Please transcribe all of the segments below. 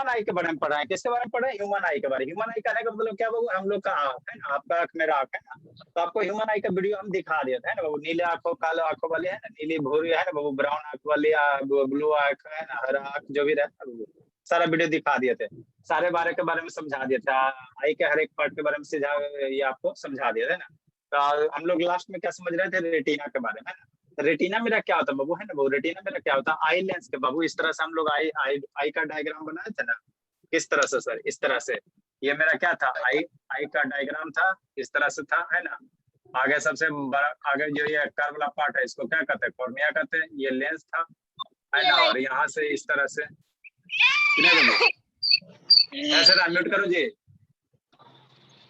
Human आई के बारे में पढ़ रहे हैं। किसके बारे में पढ़ रहे हैं? ह्यूमन आई के बारे में। ह्यूमन आई कहने का मतलब क्या बाबू? हम लोग का आंख है ना, आपका आंख मेरा आंख है ना, तो आपको ह्यूमन आई का वीडियो हम दिखा देते हैं ना बाबू। नीले आंखों काले आंखों वाले है ना, नीली भूरी है ना बाबू, ब्राउन आंख वाली, ब्लू आंख है ना, हरा आंख, जो भी रहता है बाबू, सारा वीडियो दिखा दिए थे। सारे बारे में समझा दिया था। आई के हर एक पार्ट के बारे में सीधा ये आपको समझा दिया था ना। तो हम लोग लास्ट में क्या समझ रहे थे? रेटिना के बारे में ना। रेटिना मेरा क्या होता है बाबू? है ना बाबू, रेटिना मेरा क्या होता है? आई लेंस के बाबू। इस तरह से हम लोग आई आई आई का डायग्राम बनाए थे ना। किस तरह से सर? इस तरह से। ये मेरा क्या था? आई आई का डायग्राम था, इस तरह से था, है ना। आगे सबसे बड़ा, आगे जो ये कर्व वाला पार्ट है, इसको क्या कहते हैं? कॉर्निया कहते हैं। ये लेंस था, है ना। और यहाँ से इस तरह से ऐसे ना, म्यूट करो जी।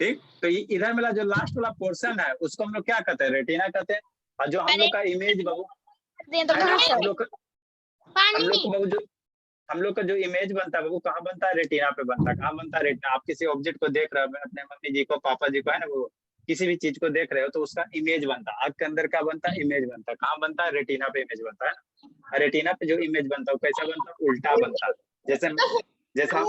ठीक, तो ये इधर मेरा जो लास्ट वाला पोर्शन है, उसको हम लोग क्या कहते हैं? रेटिना कहते हैं। और जो हम लोग का इमेज बाबू, हम लोग को बाबू जो हम लोग का जो इमेज बनता है वो कहाँ बनता है? रेटिना पे बनता है। कहाँ बनता है? रेटिना। आप किसी ऑब्जेक्ट को देख रहे हो, अपने मम्मी जी को, पापा जी को, है ना, वो किसी भी चीज को देख रहे हो, तो उसका इमेज बनता है। आंख के अंदर क्या बनता है? इमेज बनता है। कहाँ बनता है? रेटिना पे इमेज बनता है ना। रेटिना पे जो इमेज बनता है वो कैसा बनता है? उल्टा बनता है। जैसे जैसे हम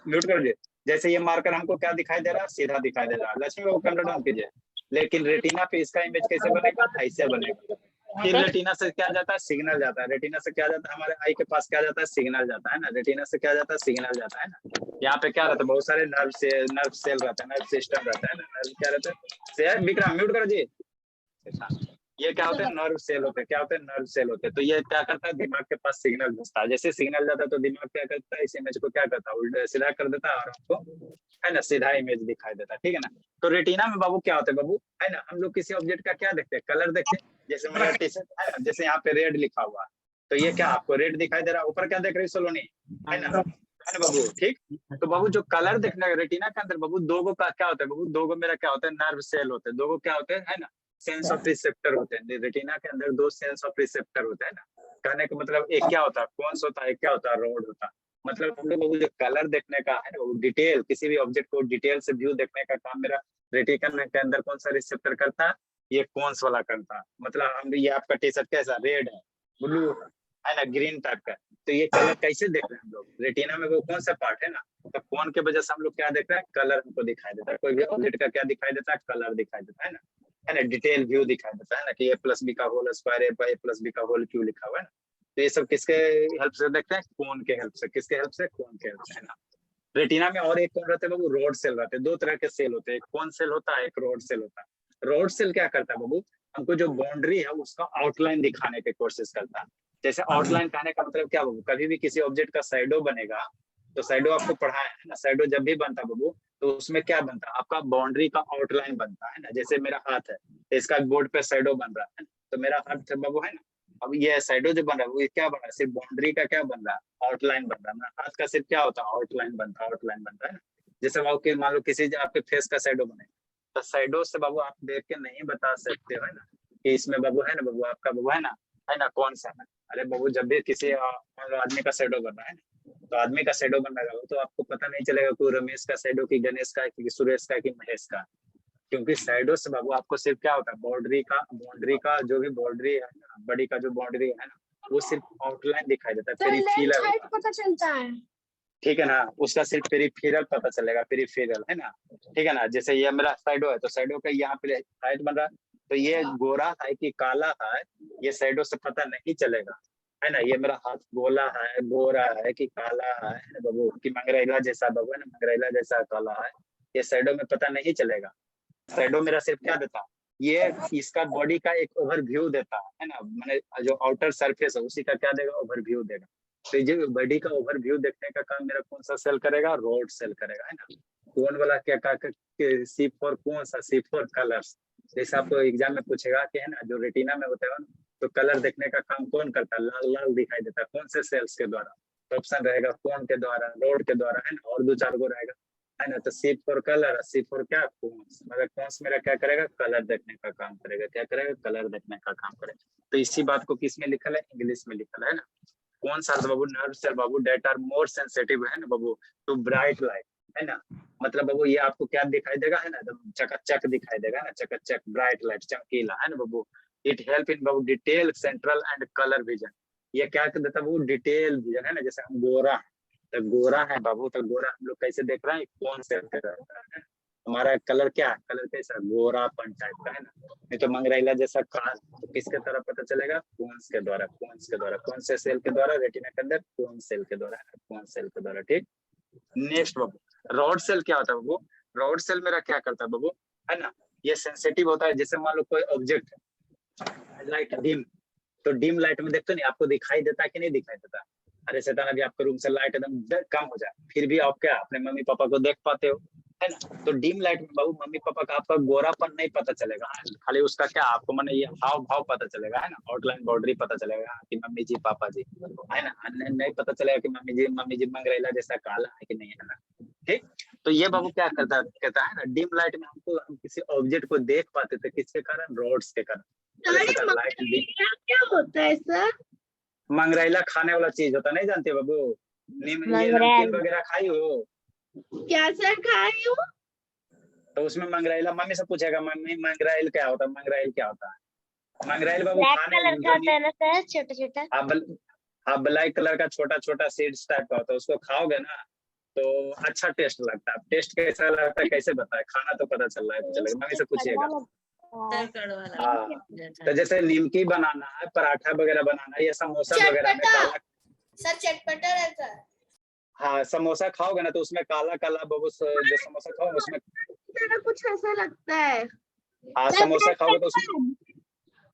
म्यूट कर दिए। जैसे ये मार्कर हमको क्या दिखाई दे रहा है? सीधा दिखाई दे रहा है। लक्ष्मी बाबू कैमरा डाउन कीजिए। लेकिन रेटिना पे इसका इमेज कैसे बनेगा? ऐसे बनेगा। फिर रेटिना से क्या जाता है? सिग्नल जाता है। रेटिना से क्या जाता है? हमारे आई के पास क्या जाता है? सिग्नल जाता है ना। रेटिना से क्या जाता है? सिग्नल जाता है ना। यहाँ पे क्या रहता है? बहुत सारे नर्व सेल रहता है, नर्व सिस्टम रहता है ना। नर्व क्या रहता है? विक्रम म्यूट करो जी। ये क्या होते हैं? नर्व सेल होते हैं। क्या होते हैं? नर्व सेल होते हैं। तो ये क्या करता है? दिमाग के पास सिग्नल भेजता है। जैसे सिग्नल जाता है तो दिमाग क्या करता है? इस इमेज को क्या करता है? उल्टा सीधा कर देता है और आपको, है ना, सीधा इमेज दिखाई देता है। ठीक है ना। तो रेटिना में बाबू क्या होता है बाबू? है ना, हम लोग किसी ऑब्जेक्ट का क्या देखते हैं? कलर देखते हैं। जैसे मेरा टी शर्ट है ना, जैसे यहाँ पे रेड लिखा हुआ है, तो ये क्या आपको रेड दिखाई दे रहा है? ऊपर क्या देख रही है सोलोनी? है ना बाबू। ठीक, तो बाबू जो कलर देखने का रेटिना के अंदर बाबू, दो गो का क्या होता है बाबू? दो गो मेरा क्या होता है? नर्व सेल होते हैं। दो गो क्या होते हैं? है ना, सेंस ऑफ रिसेप्टर होते हैं। रेटिना के अंदर दो सेंस ऑफ रिसेप्टर होते हैं ना। कहने का मतलब एक क्या होता है? कोन्स होता है, एक क्या होता है? रोड होता है। मतलब हम लोग जो कलर देखने का है वो डिटेल, किसी भी ऑब्जेक्ट को डिटेल से व्यू देखने का काम मेरा रेटिना के अंदर कौन सा रिसेप्टर करता है? ये कोन्स वाला करता है। मतलब हम, ये आपका टी शर्ट कैसा? रेड है, ब्लू है ना, ग्रीन टाइप का। तो ये कलर कैसे देख रहे हैं हम लोग? रेटिना में वो कौन सा पार्ट है ना, तो कौन के वजह से हम लोग क्या देख रहे हैं? कलर हमको दिखाई देता है। कोई भी ऑब्जेक्ट का क्या दिखाई देता है? कलर दिखाई देता है ना, डिटेल व्यू दिखाई देता है ना, कि ए प्लस बी का होल स्क्वायर, ए प्लस बी का होल क्यू लिखा हुआ है ना। तो ये सब किसके हेल्प से देखते हैं? कोन के हेल्प से। किसके हेल्प से? कोन के हेल्प से, है ना। रेटिना में और एक कौन रहते हैं बाबू? रोड सेल रहते हैं। दो तरह के सेल होते हैं, एक कोन सेल होता है, एक रोड सेल होता है। रोड सेल क्या करता है बाबू? हमको जो बाउंड्री है उसका आउटलाइन दिखाने की कोशिश करता है। जैसे आउटलाइन कहने का मतलब क्या बाबू? कभी भी किसी ऑब्जेक्ट का साइडो बनेगा, तो साइडो आपको पढ़ाया है ना, साइडो जब भी बनता है बाबू, तो उसमें क्या बनता है? आपका बाउंड्री का आउटलाइन बनता है ना। जैसे मेरा हाथ है, इसका बोर्ड पे साइडो बन रहा है, तो मेरा हाथ बाबू है ना। अब ये साइडो जो बन रहा है वो क्या बन रहा है? सिर्फ बाउंड्री का क्या बन रहा है? आउटलाइन बन रहा है। मेरा हाथ का सिर्फ क्या होता है? आउटलाइन बनता है, आउटलाइन बनता है ना। जैसे बाबू के मान लो किसी आपके फेस का साइडो बने, तो साइडो से बाबू आप देख के नहीं बता सकते हो, है ना, कि इसमें बाबू है ना, बाबू आपका बाबू है ना कौन सा है। अरे बाबू जब भी किसी आदमी का शैडो बन रहा है, तो आदमी का शैडो बन रहा है, तो आपको पता नहीं चलेगा कि रमेश का शैडो, कि गणेश का, कि सुरेश का, कि महेश का। क्योंकि शैडो से बाबू आपको सिर्फ क्या होता है? बाउंड्री का जो भी बाउंड्री है ना, बॉडी का जो बाउंड्री है ना, वो सिर्फ आउटलाइन दिखाई देता है, पेरिफेरल होता है। पता चलता है। ठीक है ना, उसका सिर्फ पेरिफेरल पता चलेगा, पेरिफेरल, है ना। ठीक है ना। जैसे ये मेरा शैडो है, तो शैडो का यहाँ पे हाइट बन रहा है, तो ये गोरा है कि काला है, ये शैडो से पता नहीं चलेगा, है ना। ये मेरा हाथ गोला है, गोरा है कि काला है बाबू, कि मंगरैला जैसा बाबू, है ना, मंगरैला जैसा काला है, ये शैडो में पता नहीं चलेगा। शैडो मेरा सिर्फ क्या देता है? ये इसका बॉडी का एक ओवरव्यू देता है ना, मैंने जो आउटर सरफेस है उसी का क्या देगा? ओवरव्यू देगा। तो ये बॉडी का ओवरव्यू देखने का काम मेरा कौन सा सेल करेगा? रोड सेल करेगा, है ना। कौन वाला क्या सी फॉर कौन सा? सी फॉर कलर्स। जैसे आपको एग्जाम में पूछेगा कि है ना, जो रेटिना में होता है ना, तो कलर देखने का काम कौन करता है? लाल लाल दिखाई देता है, कौन से सेल्स के द्वारा? तो ऑप्शन रहेगा कौन के द्वारा, रोड के द्वारा, है ना, और दो चार गो रहेगा, है ना। तो सी फॉर कलर, सी फॉर क्या? कौन्स। मतलब कौन्स मेरा क्या करेगा? कलर देखने का काम करेगा। क्या करेगा? कलर देखने का काम करेगा। तो इसी बात को किस में लिखल है? इंग्लिश में लिखल है ना। कौन सा बाबू? नर्व सेल बाबू डेट आर मोर सेंसिटिव, है ना बाबू, टू ब्राइट लाइट, है ना। मतलब बाबू ये आपको क्या दिखाई देगा? है ना, एकदम चकाचक दिखाई देगा ना, चकाचक, ब्राइट लाइट, चमकीला, है ना बाबू। इट हेल्प इन बाबू detail, central and colour vision. ये क्या देता है वो? डिटेल विजन, है ना। जैसे हम गोरा तो गोरा है बाबू, तो गोरा हम लोग कैसे देख रहे हैं, कौन सेल के द्वारा। हमारा कलर क्या, कलर कैसा, गोरापन टाइप का है ना। नहीं तो मंगरैला जैसा काल, तो किसके द्वारा पता चलेगा, कोन्स के द्वारा। कोन्स के द्वारा, कौन से सेल के द्वारा, रेटिना के अंदर कोन सेल के द्वारा, कोन सेल के द्वारा। ठीक, नेक्स्ट बाबू, रॉड सेल क्या होता है बाबू। रॉड सेल मेरा क्या करता है बाबू, है ना, ये सेंसिटिव होता है। जैसे मान लो कोई ऑब्जेक्ट है, लाइट डिम, तो डिम लाइट में देखते नहीं, आपको दिखाई देता है कि नहीं दिखाई देता। अरे शैतान, अभी आपके रूम से लाइट एकदम कम हो जाए, फिर भी आप क्या अपने मम्मी पापा को देख पाते हो, है ना। तो डिम लाइट में बाबू मम्मी पापा का आपका गोरापन नहीं पता चलेगा, खाली उसका क्या आपको माने ये हाव भाव पता चलेगा, है ना, आउटलाइन बाउंड्री पता चलेगा कि मम्मी जी पापा जी, है ना। नहीं पता चलेगा कि मम्मी जी मंगरैला जैसा काला है कि नहीं, है ना। ठीक, तो ये बाबू क्या करता कहता है ना, डिम लाइट में हम किसी ऑब्जेक्ट को देख पाते थे, किसके कारण, रॉड्स के कारण। क्या होता है सर? मंगरैला खाने वाला चीज होता, नहीं जानते बाबू, ये नमकीन वगैरह खाई हो क्या सर? खाई हूँ। तो उसमें मंगरैला, मम्मी से पूछेगा मम्मी मंगरैल क्या होता है, मंगरैल क्या होता है। मंगरैल बाबू खाने कलर का होता है ना सर, छोटा छोटा। हाँ, ब्लैक कलर का छोटा छोटा सीड्स टाइप का होता है, उसको खाओगे ना तो अच्छा टेस्ट लगता है। टेस्ट कैसा लगता है कैसे बताए, खाना तो पता चल रहा है, चलेगा, मम्मी से पूछिएगा। हाँ, तो जैसे निमकी बनाना है, पराठा वगैरह बनाना है, या समोसा वगैरह में काला, सर चटपटा रहता है। हाँ, समोसा खाओगे ना तो उसमें काला काला बाबू, जो समोसा खाओगे उसमें कुछ ऐसा लगता है। हाँ, समोसा खाओगे तो उसमें,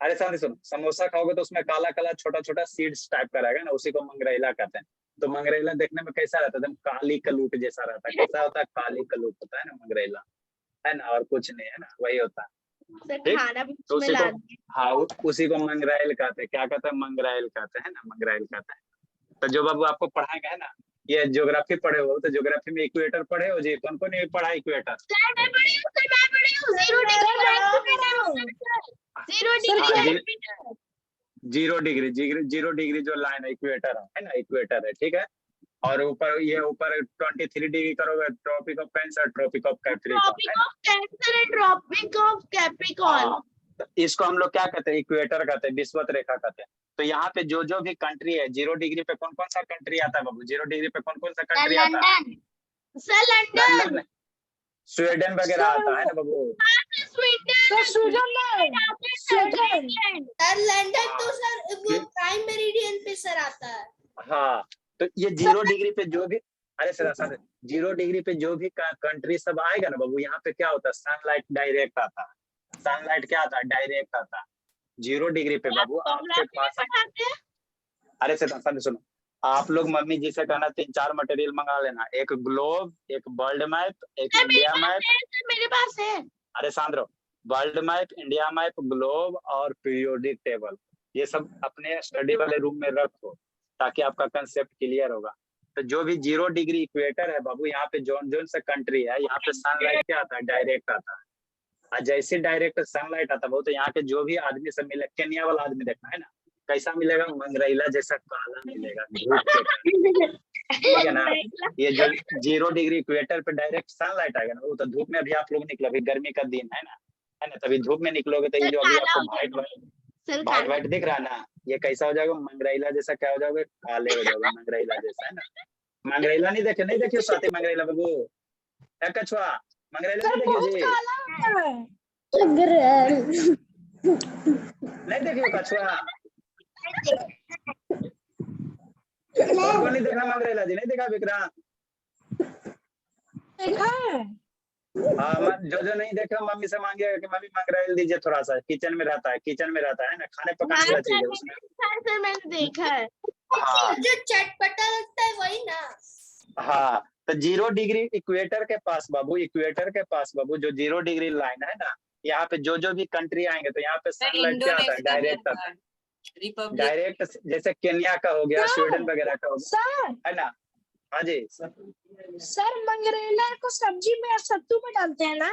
अरे शांति सुनो, समोसा खाओगे तो उसमें काला काला छोटा छोटा सीड्स टाइप का रहेगा ना, उसी को मंगरैला कहते हैं। तो मंगरैला देखने में कैसा रहता है, एकदम काली कलूट जैसा रहता है। कैसा होता है, काली कलूट होता है ना मंगरैला, है ना, और कुछ नहीं, है ना, वही होता है। तो उसी को, हाँ, उसी को मंगरैल कहते हैं। क्या कहते हैं, मंगरैल कहते हैं ना, मंगरैल कहते हैं। तो जो बाबू आपको पढ़ाएंगे, है ना, ये ज्योग्राफी पढ़े हो, तो ज्योग्राफी में इक्वेटर पढ़े हो जी, कौन कौन नहीं पढ़ा इक्वेटर। जीरो डिग्री जो लाइन है, इक्वेटर है ना, इक्वेटर है, ठीक है। और ऊपर ये ऊपर 23 डिग्री करोगे, tropic of cancer, tropic of capricorn. तो इसको हम लोग क्या कहते हैं, इक्वेटर कहते हैं, विषुवत रेखा कहते हैं। तो यहाँ पे जो भी कंट्री है, 0 डिग्री पे कौन कौन सा कंट्री आता है बाबू, 0 डिग्री पे कौन कौन सा कंट्री आता है, लंदन, स्वीडन वगैरह आता है ना बाबू। लंदन तो सर वो प्राइम मेरिडियन पे सर आता है। हाँ, तो ये 0 डिग्री पे जो भी, अरे सर 0 डिग्री पे जो भी कंट्री सब आएगा ना बाबू, यहाँ पे क्या होता है, सनलाइट डायरेक्ट आता है। सनलाइट क्या आता है, डायरेक्ट आता है 0 डिग्री पे बाबू आपके पास। अरे सर सुनो, आप लोग मम्मी जी से कहना 3-4 मटेरियल मंगा लेना, एक ग्लोब, एक वर्ल्ड मैप, एक इंडिया मैप। मेरे पास है। अरे Sandro, world map, India map, globe और पीरियोडिक टेबल, ये सब अपने स्टडी वाले रूम में रखो, ताकि आपका कंसेप्ट क्लियर होगा। तो जो भी 0 डिग्री इक्वेटर है बाबू, यहाँ पे जोन सा कंट्री है, यहाँ पे सनलाइट क्या आता है, डायरेक्ट आता है। और जैसे डायरेक्ट सनलाइट आता है तो यहाँ के जो भी आदमी सब मिले, केन्या वाला आदमी देखना है ना, कैसा मिलेगा, मंगरैला जैसा काला मिलेगा धूप के, ठीक है ना। ये जो 0 डिग्री इक्वेटर पे डायरेक्ट सनलाइट आएगा ना, वो तो धूप में अभी आप लोग निकलो, अभी गर्मी का दिन है ना, तभी धूप में निकलोगे तो ये जो अभी आपको व्हाइट व्हाइट दिख रहा है ना, ये कैसा हो जाएगा, मंगरैला जैसा क्या हो जाओगे, काले हो जाओगे, मंगरैला जैसा, है ना। मंगरैला नहीं देखियो स्वाति, मंगरैला बाबू, कछुआ मंगरैला नहीं देखियो जी, नहीं देखियो कछुआ, कौन नहीं देखा मंगरैला जी, नहीं देखा विक्रांत, देखा है। हाँ, जो नहीं देखा मम्मी से मांगिएगा कि मम्मी मंगरैल दीजिए थोड़ा सा, किचन में रहता है ना, खाने पकाने वाला चीज है उसमें। सर मैंने देखा है। हाँ, जो चटपटा लगता है वही ना। हाँ, तो 0 डिग्री इक्वेटर के पास बाबू, जो 0 डिग्री लाइन है ना, यहाँ पे जो भी कंट्री आएंगे तो यहाँ पे सनलाइट क्या आता है, डायरेक्ट आता है, डायरेक्ट। जैसे केन्या का हो गया, स्वीडन वगैरह का हो गया, है ना। हाँ जी सर मंगरैला को सब्जी में, सत्तू में डालते हैं ना।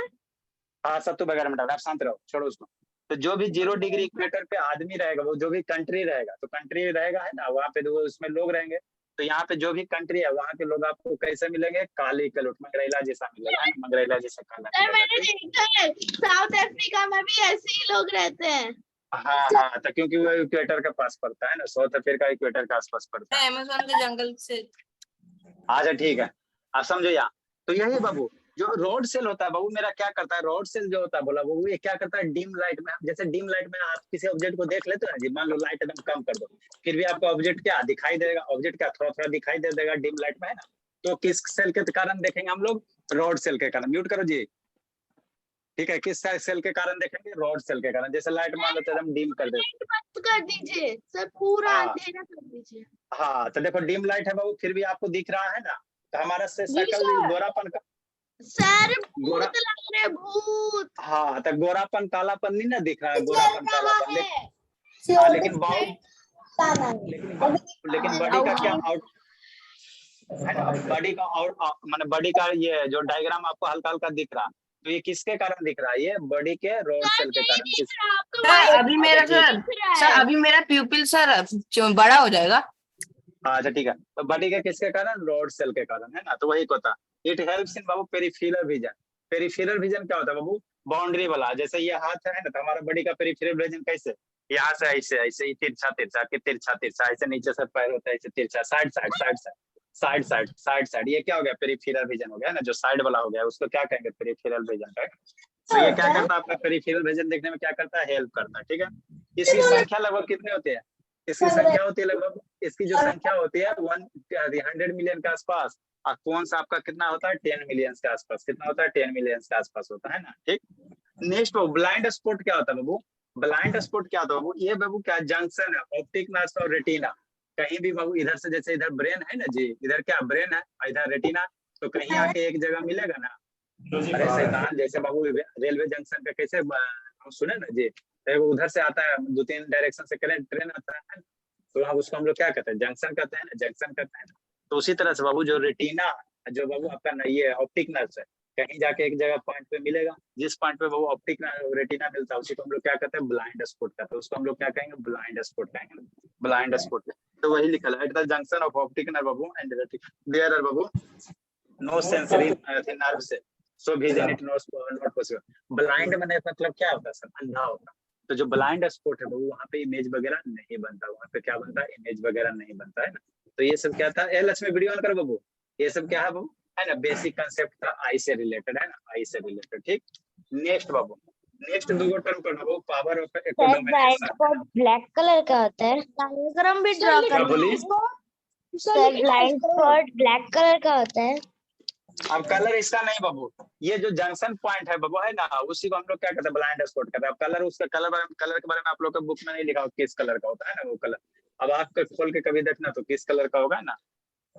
हाँ, सत्तू वगैरह में डाल, आप शांत रहो, छोड़ो उसको। तो जो भी 0 डिग्री इक्वेटर पे आदमी रहेगा, वो जो भी कंट्री रहेगा, तो कंट्री रहेगा, है ना, वहाँ पे तो उसमें लोग रहेंगे। तो यहाँ पे जो भी कंट्री है, वहाँ के लोग आपको कैसे मिलेंगे, काली कलुट, मंगरैला जैसा मिलेगा, मंगरैला जैसा काला। सर मैंने देखा है, साउथ अफ्रीका में भी ऐसे ही लोग रहते हैं। हाँ, तो क्योंकि वो इक्वेटर के पास पड़ता है ना, साउथ अफ्रीका इक्वेटर के आसपास पड़ता है, अमेज़न के जंगल से। अच्छा ठीक है, आप समझो यहाँ। तो यही बाबू जो रोड सेल होता है बाबू, मेरा क्या करता है, रोड सेल जो होता है बोला बाबू, ये क्या करता है, डिम लाइट में, जैसे डिम लाइट में आप किसी ऑब्जेक्ट को देख लेते हो ना जी, मान लो लाइट एकदम कम कर दो, फिर भी आपको ऑब्जेक्ट क्या दिखाई देगा, ऑब्जेक्ट क्या थोड़ा थोड़ा दिखाई दे देगा डिम लाइट में, है ना। तो किस सेल के कारण देखेंगे हम लोग, रोड सेल के कारण। म्यूट करो जी। ठीक है, किस सेल के कारण देखेंगे, रोड सेल के कारण। जैसे लाइट मान लो तो एकदम डिम कर दे। बंद कर दीजिए सर, पूरा हाँ अंधेरा कर दीजिए। हाँ, तो देखो डिम लाइट है बाबू, फिर भी आपको दिख रहा है ना, तो हमारा से जी शकल सर। गोरापन का, सर गोरा, भूत लग रहे, भूत। हाँ तो गोरापन कालापन नहीं ना दिख रहा है, चल गोरापन रहा कालापन, है। हाँ लेकिन बाउ, लेकिन बॉडी का क्या आउटलाइन। आउट है ना, बॉडी का आउट माने बॉडी का ये जो डायग्राम आपको हल्का हल्का दिख रहा, तो ये किसके कारण दिख रहा है, ये बॉडी के रोड सर सेल के नहीं कारण दिख इस। रहा, आपका सर वाइट अभी अच्छा मेरा ठीक, सर दिख रहा सर है। अभी मेरा प्यूपिल सर बड़ा हो जाएगा। अच्छा ठीक है, तो बॉडी के किसके कारण, रोड सेल के कारण, है ना। तो वही होता, it helps in Babu peripheral vision. Peripheral vision क्या होता है बाबू, बाउंड्री वाला, जैसे ये हाथ है ना, तो हमारा बॉडी का पेरिफेरल विजन कैसे, यहाँ से ऐसे ऐसे तिरछा तिरछा के तिरछा तिरछा, ऐसे नीचे से पैर होता है ऐसे तिरछा, side side side side side side side side, ये क्या हो गया, पेरिफेरल विजन हो गया ना, जो साइड वाला हो गया उसको क्या कहेंगे, पेरिफेरल विजन कहेंगे। तो ये क्या करता है, आपका पेरिफेरल विजन देखने में क्या करता है, हेल्प करता है, ठीक है। इसकी संख्या लगभग कितने होते हैं, इसकी संख्या होती है लगभग, इसकी जो संख्या होती है 100 मिलियन के आसपास, और कौन सा आपका कितना होता है, 10 मिलियन के आसपास, कितना होता है, 10 मिलियन के आसपास होता है ना, ठीक। नेक्स्ट ब्लाइंड स्पॉट क्या होता है बाबू, ब्लाइंड स्पॉट क्या होता है बाबू, ये बाबू क्या जंक्शन है ऑप्टिक नर्व और रेटिना, कहीं भी बाबू इधर से, जैसे इधर ब्रेन है ना जी, इधर क्या ब्रेन है, इधर रेटिना, तो कहीं आके एक जगह मिलेगा ना। अरे शैतान, जैसे बाबू रेलवे जंक्शन पे कैसे हम सुने ना जी, तो उधर से आता है, 2-3 डायरेक्शन से करंट ट्रेन आता है, तो हम उसको हम लोग क्या कहते हैं, जंक्शन कहते हैं ना, जंक्शन कहते हैं। तो उसी तरह से बाबू जो रेटिना, जो बाबू आपका ये ऑप्टिक नर्व है, कहीं जाके एक जगह पॉइंट पे मिलेगा, जिस पॉइंट पे बाबू ऑप्टिक रेटिना मिलता है उसी को हम लोग क्या कहते हैं, ब्लाइंड स्पॉट कहते हैं, उसको हम लोग क्या कहेंगे, ब्लाइंड स्पॉट कहेंगे, ब्लाइंड स्पॉट। तो वही लिखा है, at the junction of optic nerve बाबू एंड रेटिना देयर आर बाबू नो सेंसरी नर्व से, so vision it not possible. Blind मैंने मतलब क्या होता है सर, अंधा होता। तो जो ब्लाइंड स्पॉट है वो वहाँ पे इमेज वगैरह नहीं बनता, वहाँ पे क्या बनता है, इमेज वगैरह नहीं बनता है ना। तो ये सब क्या था, लक्ष्मी वीडियो ऑन करो बाबू, ये सब क्या है बाबू, है ना, बेसिक कंसेप्ट था, आई से रिलेटेड, है ना, आई से रिलेटेड, ठीक। नेक्स्ट बाबू, नेक्स्ट दो टर्म पढ़ो बाबू, power of blind black colour का होता है। डायग्राम भी ड्रॉ क्या कर बोली, sir blind spot black colour का होता है। अब कलर इसका नहीं बाबू, ये जो जंक्शन पॉइंट है बाबू, है ना, उसी को हम लोग क्या कहते हैं, ब्लाइंड स्पॉट कहते हैं। अब कलर, उसका कलर के बारे में आप लोग के बुक में नहीं लिखा हो किस कलर का होता है ना वो कलर, अब आप खोल के कभी देखना तो किस कलर का होगा ना।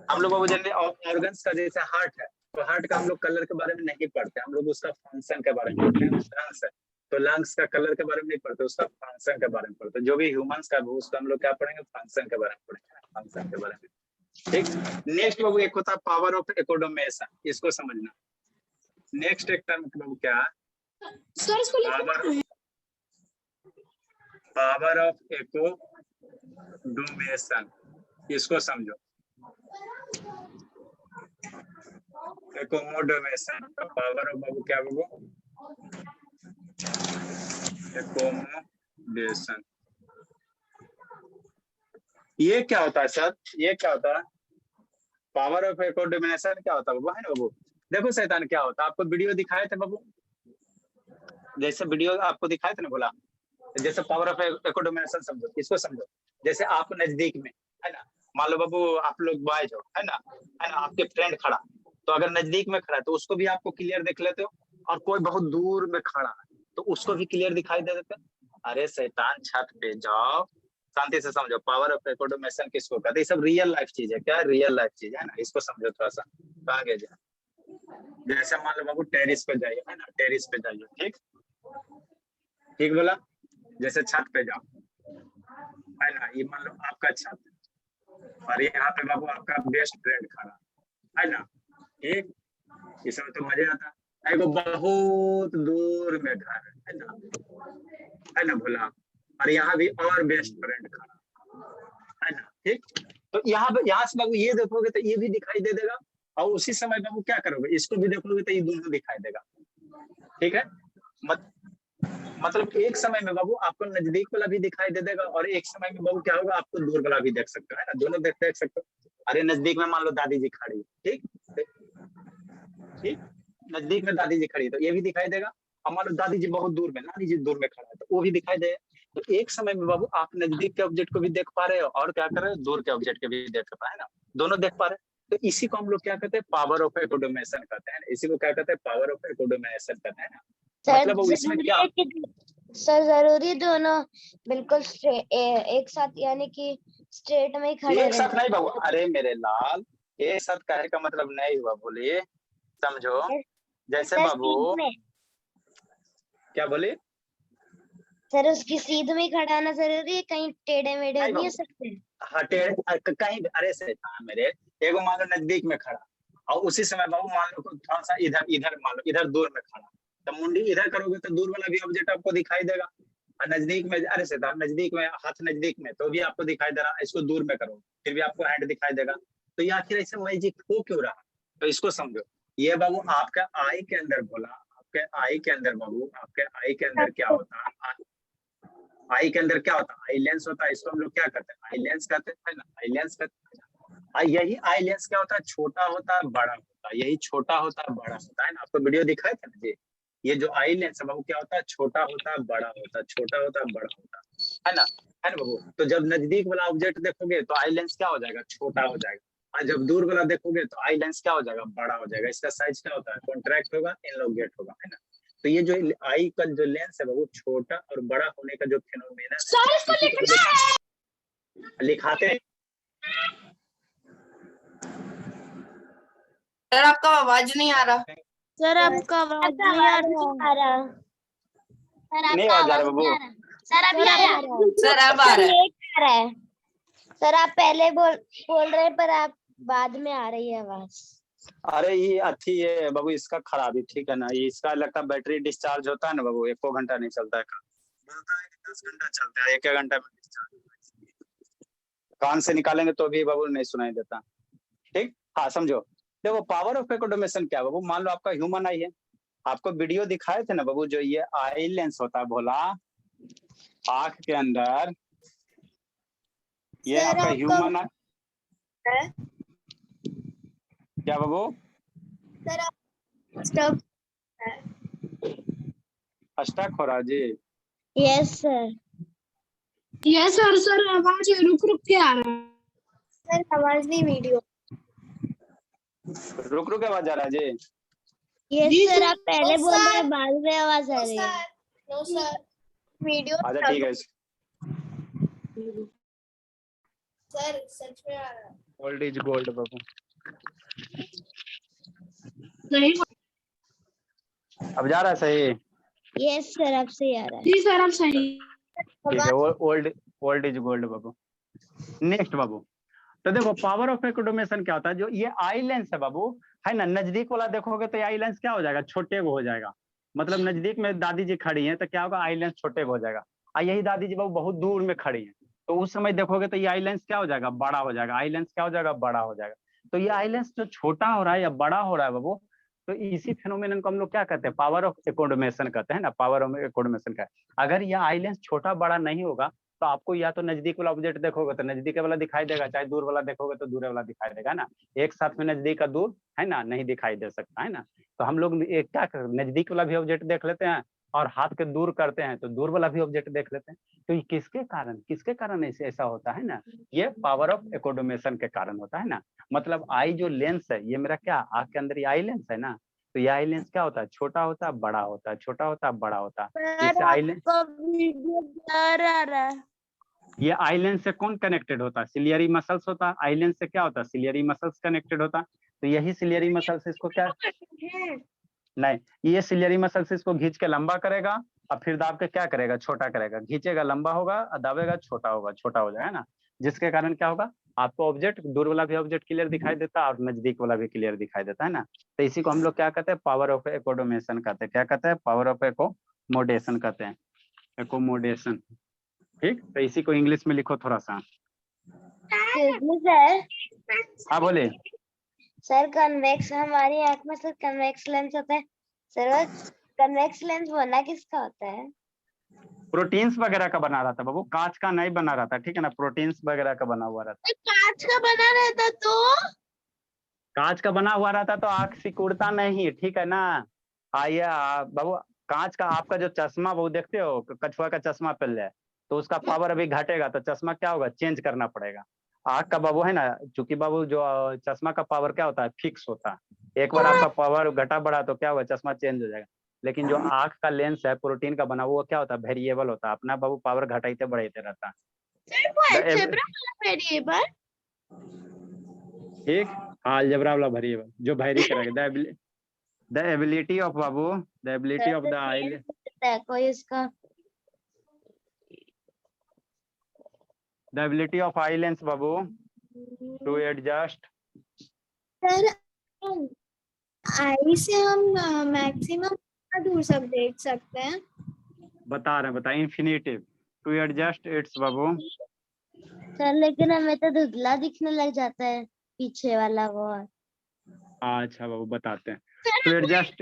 हम लोग बाबू जनरली ऑर्गन्स का जैसे हार्ट है, तो हार्ट का हम लोग कलर के बारे में नहीं पढ़ते, हम लोग उसका फंक्शन के बारे में पढ़ते हैं। लंग्स है तो लंग्स का कलर के बारे में नहीं पढ़ते, उसका फंक्शन के बारे में पढ़ते। जो भी ह्यूमंस का उसका हम लोग क्या पढ़ेंगे, फंक्शन के बारे में पढ़ेंगे, फंक्शन के बारे में, ठीक। नेक्स्ट बाबू एक होता है पावर ऑफ एकोडोमेशन, इसको समझना। नेक्स्ट एक टर्म बाबू क्या है, सर इसको पावर ऑफ एकोडोमेशन, इसको समझो। एकोमोडोमेशन का पावर ऑफ बाबू क्या बाबू, एकोमोडेशन। ये क्या होता है सर, ये क्या होता है, पावर ऑफ एकोडोमेशन क्या होता है बाबू, है ना बाबू। देखो शैतान क्या होता है, आपको वीडियो दिखाए थे बाबू, जैसे वीडियो आपको दिखाए थे ना बोला, जैसे पावर ऑफ एकोडोमेशन समझो, इसको समझो। जैसे आप नजदीक में, है ना, मान लो बाबू आप लोग बॉयज हो, है ना, आपके फ्रेंड खड़ा, तो अगर नजदीक में खड़ा है तो उसको भी आपको क्लियर देख लेते हो, और कोई बहुत दूर में खड़ा है तो उसको भी क्लियर दिखाई दे देते। अरे शैतान छत पे जाओ, शांति से समझो, पावर ऑफ एकोडोमेशन किसको कहते हैं, ये सब रियल लाइफ चीज है, क्या रियल लाइफ चीज है ना, इसको समझो थोड़ा सा, आगे जाए। जैसे मान लो बाबू टेरिस पे जाइए, है ना, टेरिस पे जाइए, ठीक ठीक बोला, जैसे छत पे जाओ, है ना, ये मान लो आपका छत, और यहाँ पे बाबू आपका बेस्ट फ्रेंड खड़ा, है ना, ठीक, इसमें तो मजा आता है। एगो बहुत दूर में घर है ना भोला, और यहाँ भी और बेस्ट फ्रेंड खड़ा, है ना, ठीक। तो यहाँ से बाबू ये देखोगे तो ये भी दिखाई दे देगा, और उसी समय बाबू क्या करोगे, इसको भी देखोगे तो ये दोनों दिखाई देगा, ठीक है। मतलब एक समय में बाबू आपको नजदीक वाला भी दिखाई दे देगा, और एक समय में बाबू क्या होगा, आपको दूर वाला भी देख सकते हो, है ना, दोनों देख सकते हो। अरे नजदीक में मान लो दादी जी खड़ी, ठीक ठीक, नजदीक में दादी जी खड़ी तो ये भी दिखाई देगा। अब मान लो दादी जी बहुत दूर में, नानी जी दूर में खड़ा है तो वो भी दिखाई देगा। तो एक समय में बाबू आप नजदीक के ऑब्जेक्ट को भी देख पा रहे हो और क्या कर रहे हो, दूर के ऑब्जेक्ट को भी देख पा रहे हैं ना, दोनों देख पा रहे हैं। तो इसी को हम लोग क्या कहते हैं, पावर ऑफ एकोडोमेशन कहते हैं। इसी को क्या कहते हैं, पावर ऑफ एकोडोमेशन कहते हैं ना। मतलब वो इसमें क्या, सर जरूरी दोनों बिल्कुल एक साथ यानी कि स्ट्रेट में ही खड़े एक साथ रहे। नहीं बाबू, अरे मेरे लाल एक साथ कहने का मतलब नहीं हुआ, बोलिए समझो। जैसे सर बाबू सीध में, क्या बोले, सर उसकी सीध में ही खड़ा होना जरूरी है, कहीं टेढ़े मेढ़े नहीं नहीं हो बाबू, सकते। हटे कहीं भी, अरे से मेरे एगो मान लो नजदीक में खड़ा और उसी समय बाबू मान लो थोड़ा सा इधर इधर मान लो इधर दूर में खड़ा, तो मुंडी इधर करोगे तो दूर वाला भी ऑब्जेक्ट आपको दिखाई देगा। और नजदीक में, अरे से नजदीक में, हाथ नजदीक में तो भी आपको दिखाई दे रहा, इसको दूर में करो फिर भी आपको हैंड दिखाई देगा। तो ये आखिर ऐसे मैजिक हो क्यों रहा, तो इसको समझो। ये बाबू आपका आई के अंदर बोला, आपके आई के अंदर बाबू, आपके आई के अंदर क्या होता है, आई के अंदर क्या होता है, आई लेंस होता है। इसको हम लोग क्या करते हैं, आई लेंस कहते हैं ना, आई लेंस कहते हैं। यही आई लेंस क्या होता है, छोटा होता है बड़ा होता है, यही छोटा होता है बड़ा होता है ना। आपको वीडियो दिखाए थे ना जी, ये जो आई लेंस है वो क्या होता है, छोटा होता है बड़ा होता है, छोटा होता है बड़ा होता है ना, है ना बाबू। तो जब नजदीक वाला ऑब्जेक्ट देखोगे तो आई लेंस क्या हो जाएगा, छोटा हो जाएगा। और जब दूर वाला देखोगे तो आई लेंस क्या हो जाएगा, बड़ा हो जाएगा। इसका साइज क्या होता है, कॉन्ट्रैक्ट होगा, इनलोगेट होगा, है ना। तो ये जो आई का जो लेंस है वो छोटा और बड़ा होने का जो फिनोमेना सर इसको लिखना है। लिखाते हैं। सर आपका आवाज नहीं आ रहा। सर आपका आवाज नहीं आ रहा। सर नहीं आपका आवाज आ रहा आवाज बाबू, नहीं आ रहा। सर अभी आया। सर अब आ रहा है। लेट आ रहा है। सर आप पहले बोल रहे पर आप बाद में आ रही है आवाज। अरे ये अच्छी है बाबू, इसका खराबी, ठीक है ना, ये इसका लगता है बैटरी डिस्चार्ज होता है ना बाबू, 1 घंटा नहीं चलता है, बोलता है कि 10 घंटा चलता है, 1 घंटा में डिस्चार्ज होता है। कान से निकालेंगे तो भी बाबू नहीं सुनाई देता, ठीक। हाँ समझो, देखो पावर ऑफ एकोडोमेशन क्या है बाबू, मान लो आपका ह्यूमन आई है, आपको वीडियो दिखाए थे ना बाबू, जो ये आई लेंस होता है भोला, आंख के अंदर ये आपका ह्यूमन है। क्या बाबू, स्टक हो रहा है जी। Yes sir. Yes sir, sir आवाज रुक रुक के आ रहा है। सर आवाज नहीं, वीडियो। रुक रुक आवाज आ रहा है जी। यस सर, आप पहले बोल रहे हैं बाद में आवाज आ रही है। नो सर, वीडियो अच्छा ठीक है, सर सच में आ रहा है। ओल्ड इज गोल्ड बाबू। नहीं अब जा रहा है सही, यस सर, अब सही आ रहा है। जी सर, अब सही। ठीक है, ओल्ड ओल्ड इज गोल्ड बाबू। नेक्स्ट बाबू, तो देखो पावर ऑफ एकोडोमेशन क्या होता है, जो ये आई लेंस है बाबू, है ना, नजदीक वाला देखोगे तो ये आई लेंस क्या हो जाएगा, छोटे को हो जाएगा। मतलब नजदीक में दादी जी खड़ी हैं तो क्या होगा, आई लेंस छोटे को हो जाएगा। और यही दादी जी बाबू बहुत दूर में खड़ी हैं तो उस समय देखोगे तो ये आई लेंस क्या हो जाएगा, बड़ा हो जाएगा। आई लेंस क्या हो जाएगा, बड़ा हो जाएगा। तो ये आई लेंस जो छोटा हो रहा है या बड़ा हो रहा है बाबू, तो इसी फिनोमेनन को हम लोग क्या कहते हैं, पावर ऑफ एकोडोमेशन कहते हैं ना, पावर ऑफ एकोडोमेशन का। अगर यह आई लेंस छोटा बड़ा नहीं होगा तो आपको या तो नजदीक वाला ऑब्जेक्ट देखोगे तो नजदीक वाला दिखाई देगा, चाहे दूर वाला देखोगे तो दूर वाला दिखाई देगा ना। एक साथ में नजदीक का दूर है ना नहीं दिखाई दे सकता, है ना। तो हम लोग एक क्या नजदीक वाला भी ऑब्जेक्ट देख लेते हैं और हाथ के दूर करते हैं तो दूर वाला भी ऑब्जेक्ट देख लेते हैं। तो ये किसके कारण ऐसा होता है ना, ये पावर ऑफ एकोडोमेशन के कारण होता है ना। मतलब आई जो लेंस है, ये मेरा क्या आंख के अंदर ये आई लेंस है ना, तो ये आई लेंस क्या होता है, छोटा होता है बड़ा होता है, छोटा होता है बड़ा होता है। जैसे आई लेंस, वीडियो ब्लर आ रहा है। ये आई लेंस से कौन कनेक्टेड होता है, सिलियरी मसल्स होता है। आई लेंस से क्या होता है, सिलियरी मसल्स कनेक्टेड होता है। तो यही सिलियरी मसल्स इसको क्या, नहीं, ये सिलियरी मसल्स इसको खींच के लंबा करेगा और फिर दाब के क्या करेगा, छोटा करेगा। खींचेगा लंबा होगा और दाबेगा छोटा होगा, छोटा हो जाएगा ना। जिसके कारण क्या होगा, आपको ऑब्जेक्ट दूर वाला भी ऑब्जेक्ट क्लियर दिखाई देता है और नजदीक वाला भी क्लियर दिखाई देता है ना। तो इसी को हम लोग क्या कहते हैं, पावर ऑफ एकोडोमेशन कहते हैं। क्या कहते हैं, पावर ऑफ एकोमोडेशन कहते हैं, एकोमोडेशन। ठीक, तो इसी को इंग्लिश में लिखो थोड़ा सा। सर, हाँ बोले। सर कन्वेक्स हमारी आंख में सर कन्वेक्स लेंस होता है। सर कन्वेक्स लेंस होना किसका होता है, प्रोटीन्स वगैरह का बना रहता बाबू, कांच का नहीं बना रहता, ठीक है ना, प्रोटीन्स वगैरह का बना हुआ रहता। कांच का बना रहता तो कांच का बना हुआ रहता तो आंख सिकुड़ता नहीं, ठीक है ना। आइए बाबू, कांच का आपका जो चश्मा बाबू देखते हो, कछुआ का चश्मा पहन ले तो उसका पावर अभी घटेगा तो चश्मा क्या होगा, चेंज करना पड़ेगा। आंख का बाबू है ना, चूंकि बाबू जो चश्मा का पावर क्या होता है, फिक्स होता है। एक बार आपका पावर घटा बढ़ा तो क्या होगा, चश्मा चेंज हो जाएगा। लेकिन जो आंख का लेंस है प्रोटीन का बना हुआ, वो क्या होता है, वेरिएबल होता है, अपना बाबू पावर घटाते बढ़ाते रहता है। वेरिएबल ठीक, हाँ अलजेब्रा वाला वेरिएबल जो वेरी करेगा। द एबिलिटी ऑफ बाबू, the ability of the eye, कोई इसका the ability of eye lens बाबू टू एडजस्ट। सर आई से हम मैक्सिमम कितना दूर सब देख सकते हैं? बता इंफिनिटिव टू एडजस्ट इट्स बाबू। सर लेकिन हमें तो धुंधला दिखने लग जाता है पीछे वाला वो। अच्छा बाबू बताते हैं, टू एडजस्ट,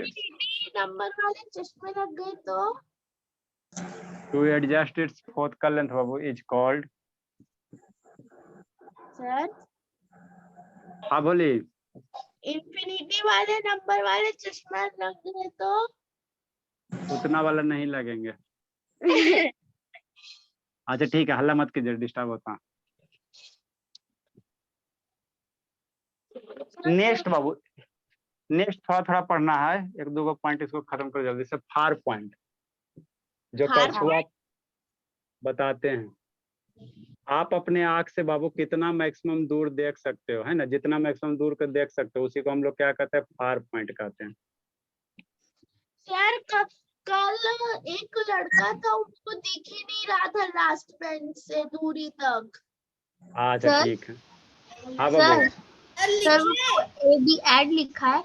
नंबर वाले चश्मे लग गए तो to adjust its focal length बाबू इज कॉल्ड। सर हाँ बोली, इंफिनिटी वाले नंबर वाले चश्मा लग गए तो उतना वाला नहीं लगेंगे। अच्छा ठीक है, हल्ला मत कीजिए, डिस्टर्ब होता। नेक्स्ट बाबू, नेक्स्ट थोड़ा थोड़ा पढ़ना है, एक दो पॉइंट इसको खत्म करो जल्दी से। फार पॉइंट जो कछुआ बताते हैं, आप अपने आंख से बाबू कितना मैक्सिमम दूर देख सकते हो, है ना, जितना मैक्सिमम दूर कर देख सकते हो उसी को हम लोग क्या कहते हैं, फार पॉइंट कहते हैं। सर कल एक लड़का था, उसको दिख ही नहीं रहा था लास्ट बेंच से दूरी तक। अच्छा ठीक है, हाँ सर बाबू, ए बी एड लिखा है,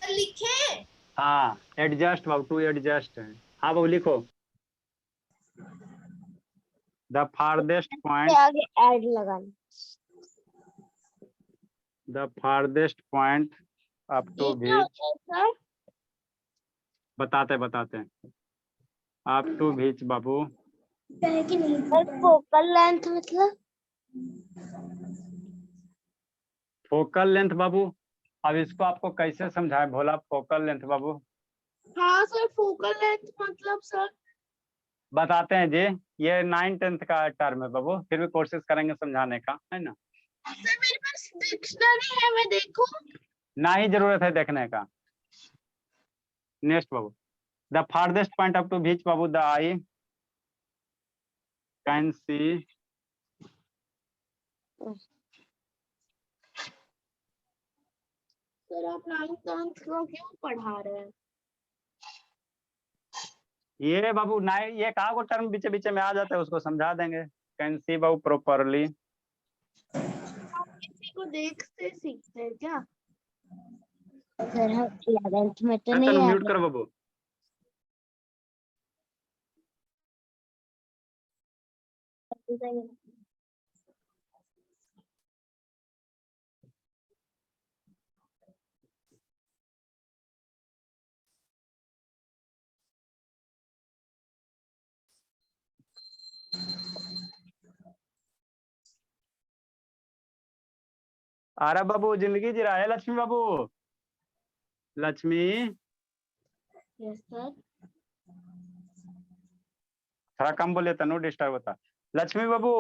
लिखे हाँ एडजस्ट बाबू, टू एडजस्ट है। हाँ बाबू लिखो, द फारदेस्ट पॉइंट, आगे ऐड लगाना, the farthest point up to which, sir बताते हैं अप टू बीच बाबू। फोकल लेंथ मतलब फोकल लेंथ बाबू, अब इसको आपको कैसे समझाएं भोला, फोकल लेंथ बाबू हाँ सर फोकल लेंथ मतलब सर बताते हैं जी, ये 9th-10th का टर्म है बाबू, फिर भी कोशिश करेंगे समझाने का, है ना। सर मेरे पास डिक्शनरी है, मैं देखूं? ना ही जरूरत है देखने का। नेक्स्ट बाबू, the farthest point up to which बाबू, the eye can see, sir आप 9th-10th को क्यों पढ़ा रहे हैं? ये बाबू नाइन, ये कहा को टर्म बीच बीच में आ जाता है, उसको समझा देंगे। कैन सी बाबू प्रॉपरली, आप किसी को देख से सीखते हैं क्या? सर हम 11th में तो चलो नहीं आ म्यूट करो बाबू। रहे। आरा बाबू जिंदगी जी रहा है लक्ष्मी बाबू, लक्ष्मी यस सर। थोड़ा कम बोले तो नो डिस्टर्ब होता। लक्ष्मी बाबू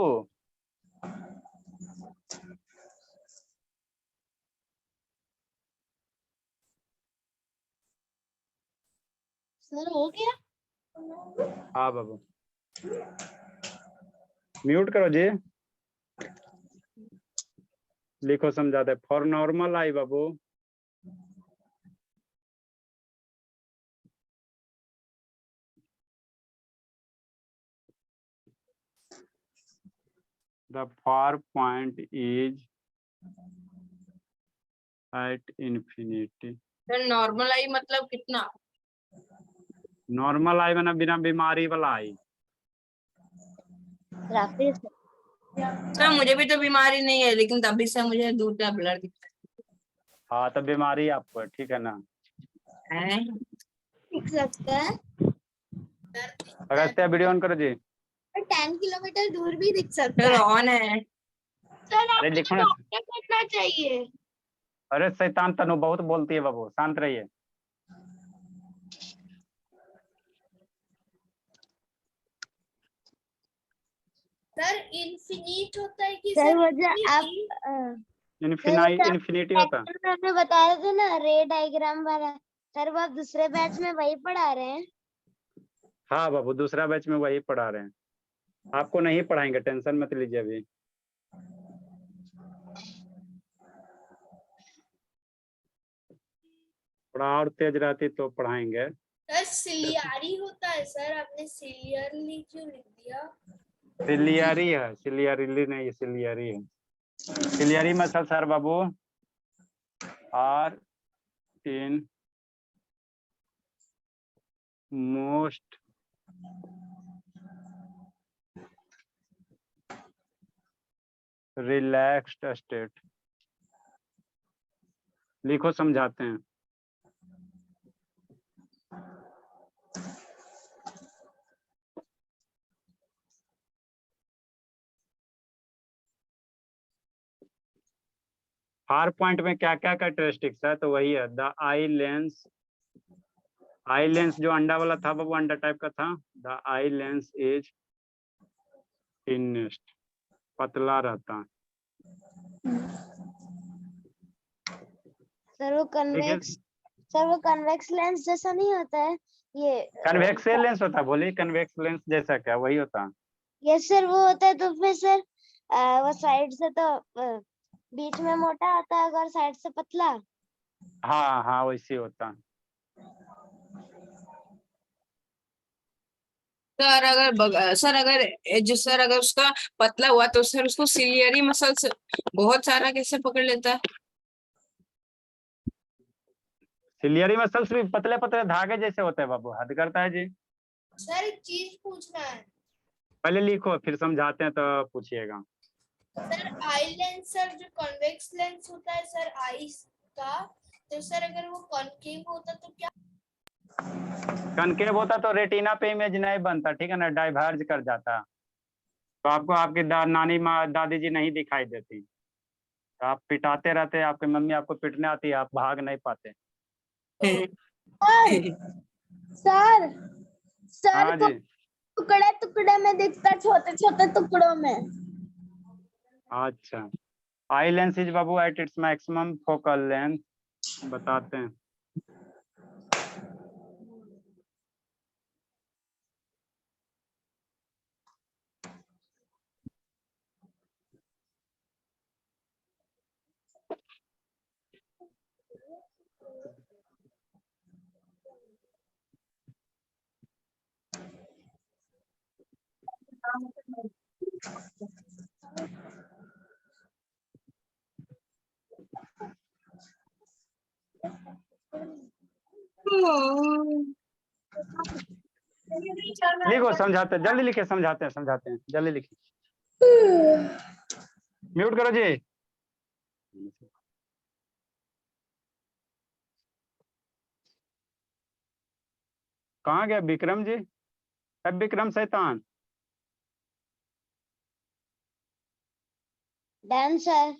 सर हो गया? हाँ बाबू म्यूट करो जी, लिखो समझाते। For normal I Babu, the far point is at infinity. तो नॉर्मल आई मतलब कितना? नॉर्मल आई मतलब बिना बीमारी वाला आई। सर मुझे भी तो बीमारी नहीं है, लेकिन तभी से मुझे दूर का ब्लर दिखता हाँ तो बीमारी आपको है, ठीक है ना। है। दिख सकता है। अगस्त्या वीडियो ऑन करो जी। 10 किलोमीटर दूर भी दिख सकता सर है। ऑन है। सर अरे आपको लिखो ना। डॉक्टर करना चाहिए। अरे शैतान तनु बहुत बोलती है बाबू, शांत रहिए। सर इन्फिनिट होता है कि सर वो जो आप infinity? इन्फिनिटी होता। में आपने बता रहे थे ना रे डायग्राम वाला, सर वो आप दूसरे बैच में वही पढ़ा रहे हैं? हाँ बाबू, दूसरा बैच में वही पढ़ा रहे हैं, आपको नहीं पढ़ाएंगे, टेंशन मत लीजिए अभी। थोड़ा और तेज रहती तो पढ़ाएंगे। सर सिलियारी होता है सर, आपने सिलियरली क्यों लिख दिया? सिलियरी है, सिलियरली नहीं, सिलियरी है। सिलियरी मसल सर बाबू are in most relaxed state. लिखो, समझाते हैं। फार पॉइंट में क्या क्या कैरेक्टरिस्टिक्स है, तो वही है the eye lens. Eye lens जो अंडा वाला था बाबू, अंडा टाइप का था। The eye lens is thinnest, पतला रहता है। सर वो कन्वेक्स लेंस जैसा नहीं होता है ये? कन्वेक्स लेंस होता है, बोलिए कन्वेक्स लेंस जैसा क्या, वही होता है। यस सर वो होता है, तो फिर सर वो साइड से तो बीच में मोटा होता है और साइड से पतला। हाँ हाँ वैसे होता है। सर अगर उसका पतला हुआ तो सर उसको सिलियरी मसल्स बहुत सारा कैसे पकड़ लेता है? सिलियरी मसल्स भी पतले पतले धागे जैसे होते हैं बाबू, हद करता है जी। सर एक चीज पूछना है। पहले लिखो फिर समझाते हैं तो पूछिएगा। सर आई लेंस सर जो कॉन्वेक्स लेंस होता है सर आई का, तो सर अगर वो कॉनकेव होता तो क्या? कनकेव होता तो रेटिना पे इमेज नहीं बनता, ठीक है ना, डाइवर्ज कर जाता, तो आपको आपकी नानी माँ दादी जी नहीं दिखाई देती, तो आप पिटाते रहते, आपकी मम्मी आपको पिटने आती है, आप भाग नहीं पाते। सर सर हाँ को जी। टुकड़े टुकड़े में दिखता, छोटे छोटे टुकड़ों में। अच्छा, eye lens is Babu at its maximum focal length, बताते हैं। लिखो, समझाते हैं, जल्दी लिखे, समझाते हैं, जल्दी लिखिए। म्यूट करो जी। कहाँ गया विक्रम जी? अब विक्रम शैतान। Done sir.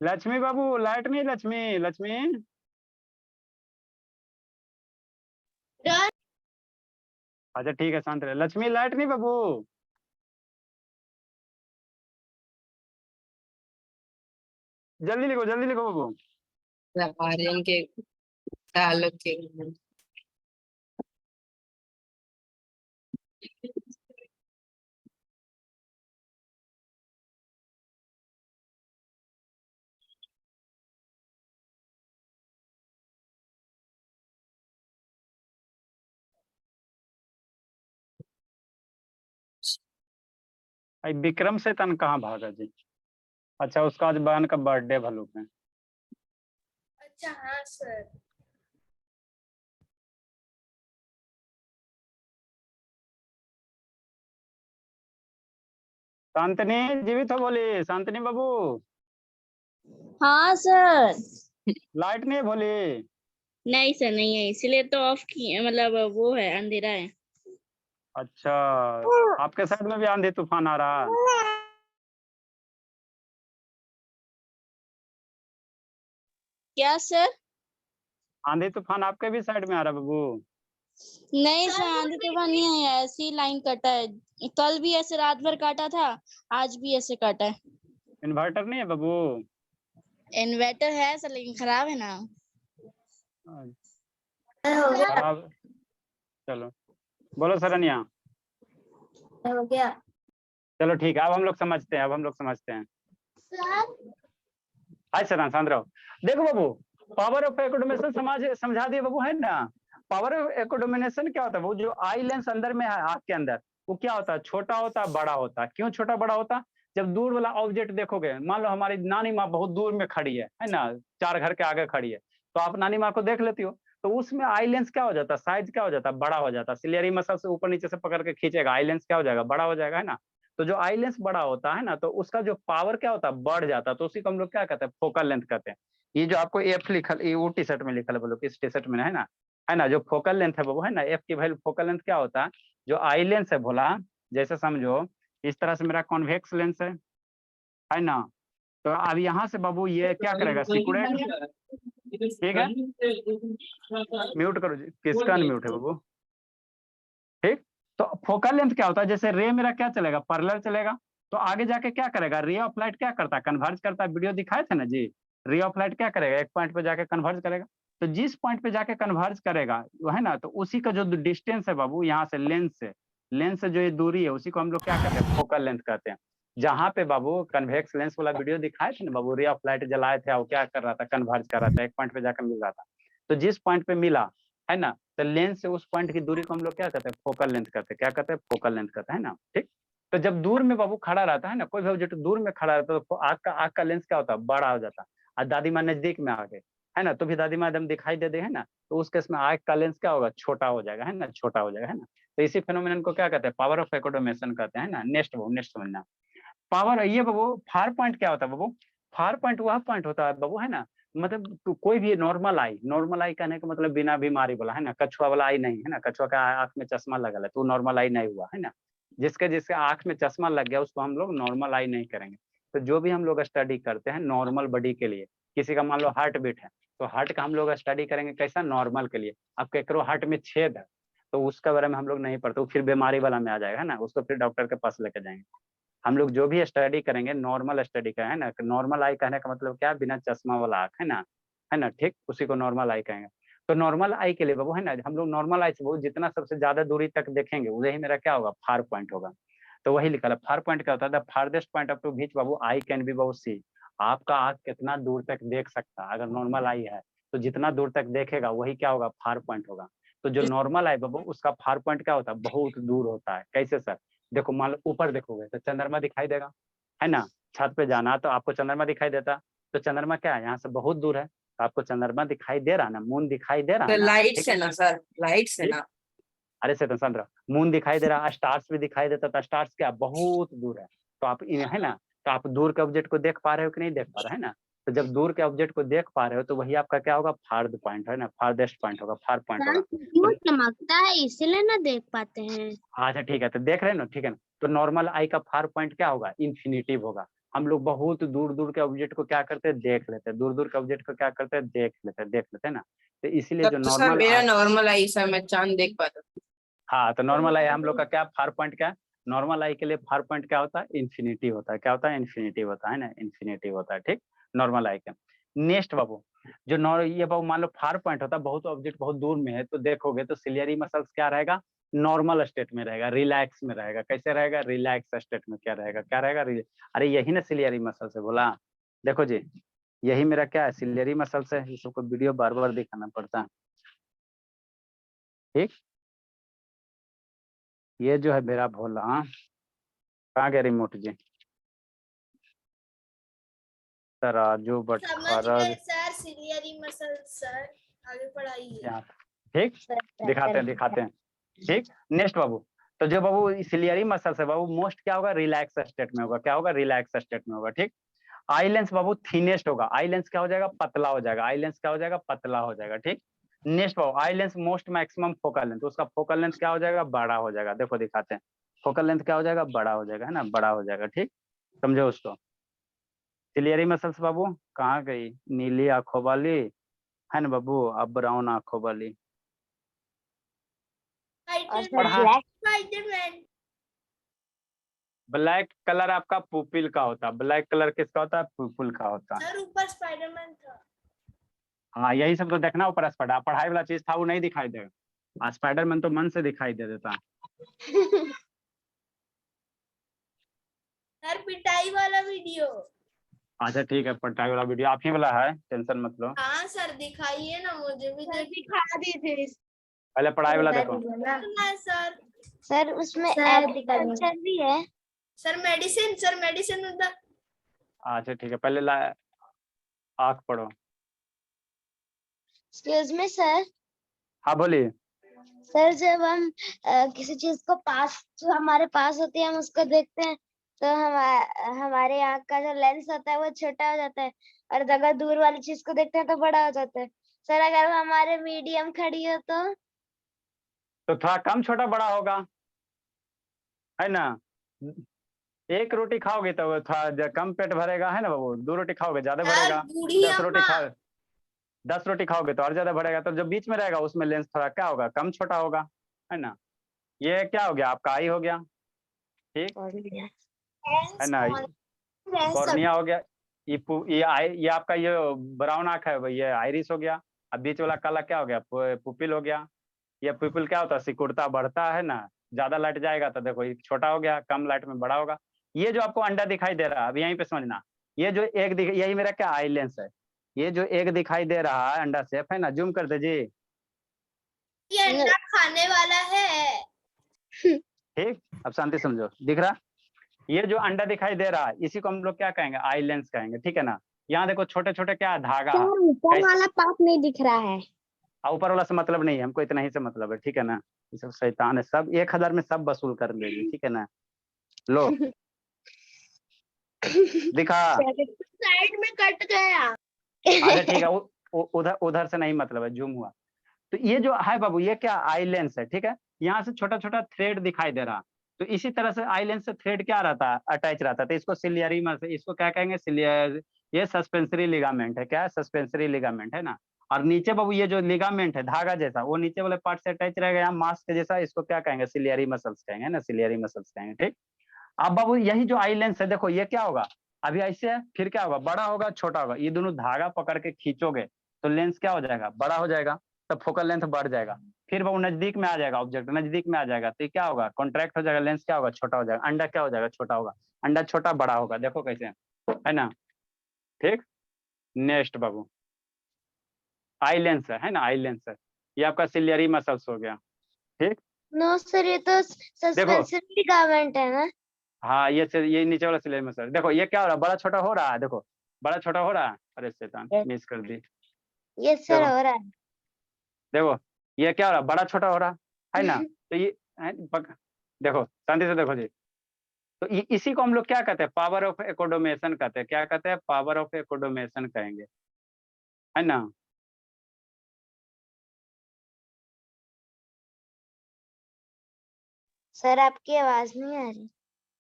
लक्ष्मी बाबू लाइट नहीं, लक्ष्मी लक्ष्मी। डन। अच्छा ठीक है, शांत रहे। लक्ष्मी लाइट नहीं बाबू। जल्दी लिखो बाबू। आर्यन के ताल्लुक के विक्रम शैतान कहाँ भागा जी? अच्छा, उसका आज बहन का बर्थडे भलूक है। अच्छा हाँ सर। शांतनी जीवित हो, बोली शांतनी बाबू। हाँ सर। लाइट नहीं बोली। नहीं सर नहीं है, इसीलिए तो ऑफ की, मतलब वो है, अंधेरा है। अच्छा, आपके साइड में भी आंधी तूफान आ रहा है? क्या सर? आंधी तूफान आपके भी साइड में आ रहा है बाबू? नहीं सर, आंधी तूफान नहीं आया, ऐसे ही लाइन कटा है। कल भी ऐसे रात भर काटा था, आज भी ऐसे काटा है। इन्वर्टर नहीं है बाबू? इन्वर्टर है सर, लेकिन खराब है ना। हो गया, खराब? चलो बोलो सरनिया। हो गया चलो ठीक है, अब हम लोग समझते हैं, अब हम लोग समझते हैं। अच्छा शांत रहो। देखो बाबू, पावर ऑफ एकोडोमेशन समझा दिए बाबू, है ना? पावर ऑफ एकोडोमिनेशन क्या होता है? वो जो आई लेंस अंदर में है आंख के अंदर, वो क्या होता है? छोटा होता है, बड़ा होता है। क्यों छोटा बड़ा होता है? जब दूर वाला ऑब्जेक्ट देखोगे, मान लो हमारी नानी माँ बहुत दूर में खड़ी है ना, 4 घर के आगे खड़ी है, तो आप नानी माँ को देख लेती हो, तो उसमें आई लेंस क्या हो जाता है? साइज क्या हो जाता है? बड़ा हो जाता है। सिलियरी मसल से ऊपर नीचे से पकड़ के खींचेगा, आई लेंस क्या हो जाएगा? बड़ा हो जाएगा, है ना? तो जो आई लेंस बड़ा होता है ना, तो उसका जो पावर क्या होता है? बढ़ जाता है। तो उसी को हम लोग क्या कहते हैं? फोकल लेंथ कहते हैं। ये जो आपको एफ लिखल, ये वो टी शर्ट में लिखल है, बोलो किस टी शर्ट में है ना, जो फोकल लेंथ है वो, है ना, एफ की वैल्यू फोकल लेंथ क्या होता है? जो आई लेंस है भोला, जैसे समझो इस तरह से मेरा कॉन्वेक्स लेंस है ना, तो अब यहाँ से बाबू ये क्या करेगा? सिकुड़ेगा, ठीक है? म्यूट करो जी, किसका अनम्यूट है बाबू? ठीक, तो फोकल लेंथ क्या होता है? जैसे रे मेरा क्या चलेगा? पैरेलल चलेगा, तो आगे जाके क्या करेगा? रे ऑफ लाइट क्या करता है? कन्वर्ज करता है। वीडियो दिखाए थे ना जी, रे ऑफ लाइट क्या करेगा? एक पॉइंट पे जाके कन्वर्ज करेगा। तो जिस पॉइंट पे जाके कन्वर्ज करेगा वो, है ना, तो उसी का जो डिस्टेंस है बाबू, यहाँ से लेंस से जो ये दूरी है, उसी को हम लोग क्या कहते हैं? फोकल लेंथ कहते हैं। जहां पे बाबू कन्वेक्स लेंस वाला वीडियो दिखाए थे ना बाबू, रे ऑफ लाइट जलाए थे, वो क्या कर रहा था? कन्वर्ज कर रहा था, एक पॉइंट पे जाकर मिल रहा था। तो जिस पॉइंट पे मिला, है ना, तो लेंस से उस पॉइंट की दूरी को हम लोग क्या कहते हैं? फोकल लेंथ कहते हैं। क्या कहते हैं? फोकल लेंथ कहते हैं ना, ठीक। तो जब दूर में बाबू खड़ा रहता है ना, कोई भी ऑब्जेक्ट दूर में खड़ा रहता है, तो आँख का लेंस क्या होता है? बड़ा हो जाता है। और दादी माँ नजदीक में आ गए, है ना, तो भी दादी माँ एकदम दिखाई दे दे, है ना, तो उस केस में आँख का लेंस क्या होगा? छोटा हो जाएगा, है ना, छोटा हो जाएगा, है ना। तो इसी फेनोमेनन को क्या कहते हैं? पावर ऑफ एकोडोमेशन कहते हैं ना। नेक्स्ट समझना, पावर ये बाबू, फार पॉइंट क्या होता है बाबू? फार पॉइंट वह पॉइंट होता है बाबू, है ना, मतलब कोई भी नॉर्मल आई कहने का मतलब बिना बीमारी वाला, है ना, कछुआ वाला आई नहीं, है ना, कछुआ का आंख में चश्मा लगल है तो नॉर्मल आई नहीं हुआ, है ना। जिसके आंख में चश्मा लग गया उसको हम लोग नॉर्मल आई नहीं करेंगे। तो जो भी हम लोग स्टडी करते हैं नॉर्मल बॉडी के लिए, किसी का मान लो हार्ट बीट है, तो हार्ट का हम लोग स्टडी करेंगे कैसा? नॉर्मल के लिए। अब केकरो हार्ट में छेद है, तो उसके बारे में हम लोग नहीं पढ़ते, वो फिर बीमारी वाला में आ जाएगा, है ना, उसको फिर डॉक्टर के पास लेके जाएंगे। हम लोग जो भी स्टडी करेंगे नॉर्मल स्टडी का, है ना। नॉर्मल आई कहने का मतलब क्या? बिना चश्मा वाला आँख, है ना, ठीक, उसी को नॉर्मल आई कहेंगे। तो नॉर्मल आई के लिए बाबू, है ना, हम लोग नॉर्मल आई से वो जितना सबसे ज्यादा दूरी तक देखेंगे वही मेरा क्या होगा? फार पॉइंट होगा। तो वही लिखा है फार पॉइंट क्या होता है? The farthest point up to which बाबू आई कैन बी बाबू सी। आपका आँख कितना दूर तक देख सकता है? अगर नॉर्मल आई है तो जितना दूर तक देखेगा वही क्या होगा? फार पॉइंट होगा। तो जो नॉर्मल आई बाबू उसका फार पॉइंट क्या होता है? बहुत दूर होता है। कैसे सर? देखो मान लो ऊपर देखोगे तो चंद्रमा दिखाई देगा, है ना। छत पे जाना तो आपको चंद्रमा दिखाई देता, तो चंद्रमा क्या है? यहाँ से बहुत दूर है, तो आपको चंद्रमा दिखाई दे रहा ना, मून दिखाई दे रहा तो है ना, लाइट ठीक से है? ना सर, लाइट से ठीक? ना। अरे से तो चंद्र मून दिखाई दे रहा, स्टार्स भी दिखाई देता, तो स्टार्स क्या बहुत दूर है, तो आप है ना, तो आप दूर के ऑब्जेक्ट को देख पा रहे हो कि नहीं देख पा रहे, है ना। तो जब दूर के ऑब्जेक्ट को देख पा रहे हो तो वही आपका क्या होगा? फार्द पॉइंट, है ना, फारदेस्ट पॉइंट होगा, फार पॉइंट होगा। वो चमकता है इसीलिए ना देख पाते हैं। अच्छा ठीक है, तो देख रहे हैं ना, ठीक है ना। तो नॉर्मल आई का फार पॉइंट क्या होगा? इन्फिनिटिव होगा। हम लोग बहुत दूर दूर के ऑब्जेक्ट को क्या करते हैं? देख लेते हैं। दूर दूर के ऑब्जेक्ट को क्या करते हैं? देख लेते हैं ना। तो इसीलिए तब जो तो सर नॉर्मल मेरा आई, नॉर्मल आई सर, मैं चांद देख पाता हूँ। हाँ, तो नॉर्मल आई हम लोग का क्या फार पॉइंट क्या है? नॉर्मल आई के लिए फार पॉइंट क्या होता है? इन्फिनिटी होता है। क्या होता है? इन्फिनिटी होता है ना, इन्फिनिटी होता है, ठीक, नॉर्मल आई का। नेक्स्ट बाबू, जो ये बाबू मान लो फार पॉइंट होता है, बहुत ऑब्जेक्ट बहुत दूर में है, तो देखोगे तो सिलियरी मसल्स क्या रहेगा? नॉर्मल स्टेट में रहेगा, रिलैक्स में रहेगा। कैसे रहेगा? रिलैक्स स्टेट में क्या रहेगा? क्या रहेगा? अरे यही ना सिलियरी मसल्स है बोला। देखो जी, यही मेरा क्या है? सिलियरी मसल्स है। इसको वीडियो बार बार दिखाना पड़ता है, ठीक। ये जो है मेरा भोला, कहाँ गया रिमोट जी? तराजू समझ बटखरा गए सर, सिलियरी मसल सर, आगे पढ़ाइए। यहाँ, ठीक, दिखाते हैं, ठीक। नेक्स्ट बाबू, तो जो बाबू सिलियरी मसल्स है बाबू, मोस्ट क्या होगा? रिलैक्स स्टेट में होगा। क्या होगा? रिलैक्स स्टेट में होगा, ठीक। आई लेंस बाबू थिनेस्ट होगा। आई लेंस क्या हो जाएगा? पतला हो जाएगा। आई लेंस क्या हो जाएगा? पतला हो जाएगा, ठीक। नेक्स्ट बाबू eye lens most maximum focal length, उसका फोकल लेंथ क्या हो जाएगा, बड़ा हो जाएगा। देखो दिखाते हैं, फोकल लेंथ क्या हो जाएगा, बड़ा हो जाएगा, है ना, बड़ा हो जाएगा। ठीक, समझो उसको। सिलियरी मसल्स बाबू कहाँ गई, नीली आंखों वाली, है ना बाबू, अब ब्राउन आंखों वाली। और सर और हाँ, ब्लैक स्पाइडरमैन। ब्लैक कलर आपका पुपिल का होता है, ब्लैक कलर किसका होता है, पुपिल का होता है। सर ऊपर स्पाइडरमैन था। हाँ यही सब तो देखना, ऊपर स्पाइडर, पढ़ाई वाला चीज था वो नहीं दिखाई देगा, स्पाइडरमैन तो मन से दिखाई दे देता है। सर पिटाई वाला वीडियो। अच्छा ठीक है, पढ़ाई वाला वीडियो आप ही वाला है, टेंशन मत लो। हाँ सर दिखाइए ना, मुझे भी दिखा दीजिए पहले पढ़ाई वाला देखो। देखना है सर। सर, उसमें सर, एग्रीकल्चर भी है। सर मेडिसिन उधर। अच्छा ठीक है, पहले आँख पढ़ो। Excuse me sir. हाँ बोलिए। सर जब हम किसी चीज को पास, जो हमारे पास होती है, हम उसको देखते हैं तो हमारे आँख का जो लेंस होता है वो छोटा हो जाता है, और अगर दूर वाली चीज को देखते हैं तो बड़ा हो जाता है। सर अगर वो हमारे मीडियम खड़ी हो तो थोड़ा कम छोटा बड़ा होगा, है ना। एक रोटी खाओगे तो वो थोड़ा कम पेट भरेगा, है ना बाबू, 2 रोटी खाओगे ज्यादा सर भरेगा, बूढ़ी 10 रोटी अम्मा। खा 10 रोटी खाओगे तो और ज्यादा बढ़ेगा, तो जो बीच में रहेगा उसमें लेंस थोड़ा क्या होगा, कम छोटा होगा, है ना। ये क्या हो गया, आपका आई हो गया, ठीक है ना, कॉर्निया हो गया, ये आपका ये ब्राउन आंख है, ये आइरिस हो गया। अब बीच वाला काला क्या हो गया, पुपिल हो गया। ये पुपिल क्या होता है, सिकुड़ता बढ़ता है ना, ज्यादा लाइट जाएगा तो देखो ये छोटा हो गया, कम लाइट में बड़ा होगा। ये जो आपको अंडा दिखाई दे रहा है, अब यहीं पे समझना, ये जो एक यही मेरा क्या आई लेंस है, ये जो एक दिखाई दे रहा है अंडा शेप, है ना, जूम कर दे जी। ये अंडा खाने वाला है। ठीक, अब शांति समझो, दिख रहा, ये जो अंडा दिखाई दे रहा है इसी को हम लोग क्या कहेंगे, आई लेंस कहेंगे, ठीक है ना। यहाँ देखो छोटे छोटे क्या धागा है, ऊपर वाला पार्ट नहीं दिख रहा है। ऊपर वाला से मतलब नहीं है हमको, इतना ही से मतलब है, ठीक है ना। ये सब शैतान है, सब 1000 में सब वसूल कर लेगी, ठीक है ना। लो दिखा, साइड में कट गया। अच्छा ठीक है, उधर उधर से नहीं मतलब है, जूम हुआ। तो ये जो है बाबू, ये क्या आई लेंस है, ठीक है। यहाँ से छोटा छोटा थ्रेड दिखाई दे रहा, तो इसी तरह से आई लेंस से थ्रेड क्या रहता है, अटैच रहता है, तो इसको सिलियरी मसल, इसको क्या कहेंगे, सिलियर, ये सस्पेंसरी लिगामेंट है, क्या है, सस्पेंसरी लिगामेंट, है ना। और नीचे बाबू ये जो लिगामेंट है धागा जैसा, वो नीचे वाले पार्ट से अटैच रहेगा यहाँ मांस के जैसा, इसको क्या कहेंगे, सिलियरी मसल्स कहेंगे ना, सिलियरी मसल्स कहेंगे, ठीक। अब बाबू यही जो आई लेंस है, देखो ये क्या होगा, अभी ऐसे है, फिर क्या होगा, बड़ा होगा छोटा होगा, ये दोनों धागा पकड़ के खींचोगे तो लेंस क्या हो जाएगा, बड़ा हो जाएगा, तब फोकल लेंथ बढ़ जाएगा। फिर वो नजदीक में आ जाएगा, ऑब्जेक्ट नजदीक में आ जाएगा तो ये क्या होगा, कॉन्ट्रैक्ट हो जाएगा, लेंस क्या होगा, छोटा हो जाएगा, अंडा क्या हो जाएगा, छोटा होगा, अंडा छोटा बड़ा होगा, देखो कैसे, है ना। ठीक, नेक्स्ट बाबू, आई लेंस है ना, आई लेंस है, ये आपका सिलियरी मसल्स हो गया, ठीक। नो सर, ये तो सस्पेंसरी लिगामेंट है ना। हाँ ये नीचे वाला सिलियरी मसल, देखो ये क्या हो रहा है, बड़ा छोटा हो रहा है, देखो बड़ा छोटा हो रहा है, अरे शैतान मिस कर दी, यस सर, देखो हो रहा है। देखो ये क्या हो रहा है, बड़ा छोटा हो रहा है ना, तो ये देखो शांति से देखो जी, तो इसी को हम लोग क्या कहते हैं, पावर ऑफ एकोडोमेशन कहते हैं, क्या कहते हैं, पावर ऑफ एकोडोमेशन कहेंगे, है ना। सर आपकी आवाज नहीं आ रही।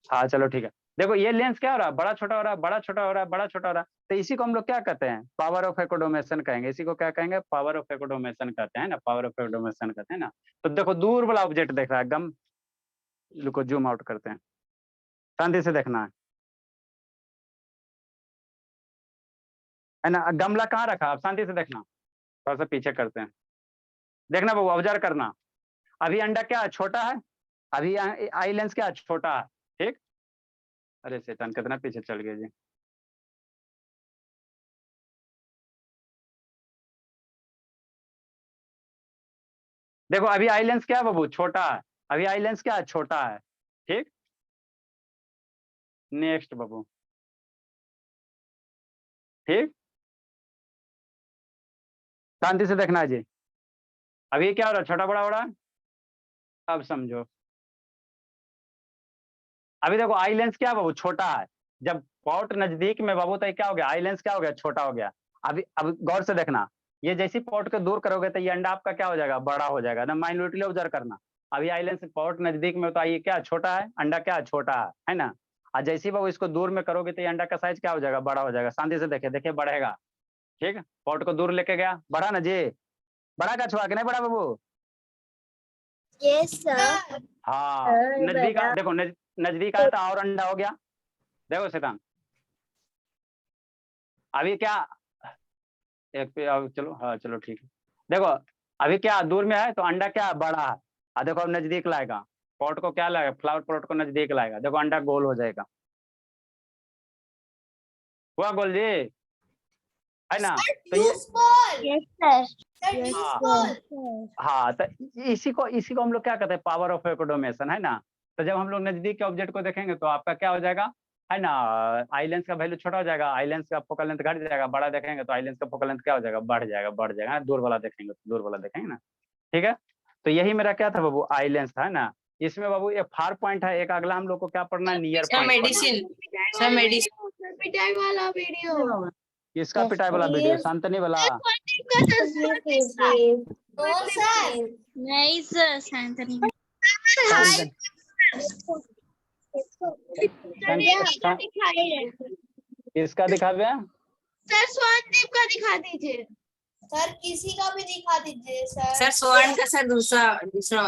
हाँ चलो ठीक है, देखो ये लेंस क्या हो रहा है, बड़ा छोटा हो रहा है, बड़ा छोटा हो रहा है, बड़ा छोटा हो रहा है, तो इसी को हम लोग क्या कहते हैं, पावर ऑफ एकोडोमेशन कहेंगे, इसी को क्या कहेंगे, पावर ऑफ एकोडोमेशन कहते हैं ना, पावर ऑफ एकोडोमेशन कहते हैं ना। तो देखो दूर वाला ऑब्जेक्ट देख रहा है एकदम, को जूम आउट करते हैं, शांति से देखना है ना। गमला कहाँ रखा, आप शांति से देखना, थोड़ा सा पीछे करते हैं, देखना वो ऑब्जर्व करना, अभी अंडा क्या है, छोटा है, अभी आई लेंस क्या है, छोटा है, ठीक। अरे शैतान कितना पीछे चल गए जी, देखो अभी आई लेंस क्या है बाबू, छोटा है, अभी आई लेंस क्या है, छोटा है, ठीक। नेक्स्ट बाबू, ठीक, शांति से देखना है जी, अभी क्या हो रहा है, छोटा बड़ा हो रहा है, अब समझो, अभी देखो आई लेंस क्या है बाबू, छोटा है, जब पॉट नजदीक में बाबू तो क्या हो गया, आई लेंस क्या हो गया, छोटा हो गया। अभी अब गौर से देखना, ये जैसी पॉट को दूर करोगे तो ये अंडा आपका क्या हो जाएगा, बड़ा हो जाएगा ना। माइन्यूटली ऑब्जर्व करना, अभी आई लेंस पॉट नजदीक में तो ये क्या छोटा है, अंडा क्या छोटा है ना। और जैसी बाबू इसको दूर में करोगे तो ये अंडा का साइज क्या हो जाएगा, बड़ा हो जाएगा। शांति से देखे, देखिए बढ़ेगा। ठीक है, पॉट को दूर लेके गया, बढ़ा ना जी, बड़ा का छुआ के नहीं बड़ा बाबू। Yes sir. हाँ नजदीक देखो, नजदीक आया तो और अंडा हो गया। देखो शैतान, अभी क्या एक पे अब चलो, हाँ चलो ठीक है। देखो अभी क्या दूर में है तो अंडा क्या बड़ा है, और देखो अब नजदीक लाएगा, पॉट को क्या लाएगा, फ्लावर पॉट को नजदीक लाएगा, देखो अंडा गोल हो जाएगा। हुआ गोल जी, है ना। तो ये यस सर। Sir, हाँ। ball. हाँ तो इसी को हम लोग क्या कहते हैं, पावर ऑफ एकोडोमेशन, है ना। तो जब हम लोग नजदीक के ऑब्जेक्ट को देखेंगे तो आपका क्या हो जाएगा, है ना, आई लेंस का वैल्यू छोटा हो जाएगा, आई लेंस का फोकल लेंथ घट जाएगा। बड़ा देखेंगे तो आई लेंस का फोकल लेंथ क्या हो जाएगा, बढ़ जाएगा। दूर वाला देखेंगे तो दूर वाला देखेंगे ना। ठीक है, तो यही मेरा क्या था बाबू, आई लेंस था, है ना। इसमें बाबू एक फार पॉइंट है, एक अगला हम लोग को क्या पढ़ना है, near sir point. Medicine, sir medicine पिटाई वाला वीडियो। किसका पिटाई वाला वीडियो, शांतनी वाला। No sir. नहीं सर शांतनी किसका दिखावे, सर स्वानदीप का दिखा दीजिए। सर किसी का भी दिखा दीजिए सर। सर स्वर्ण का सर दूसरा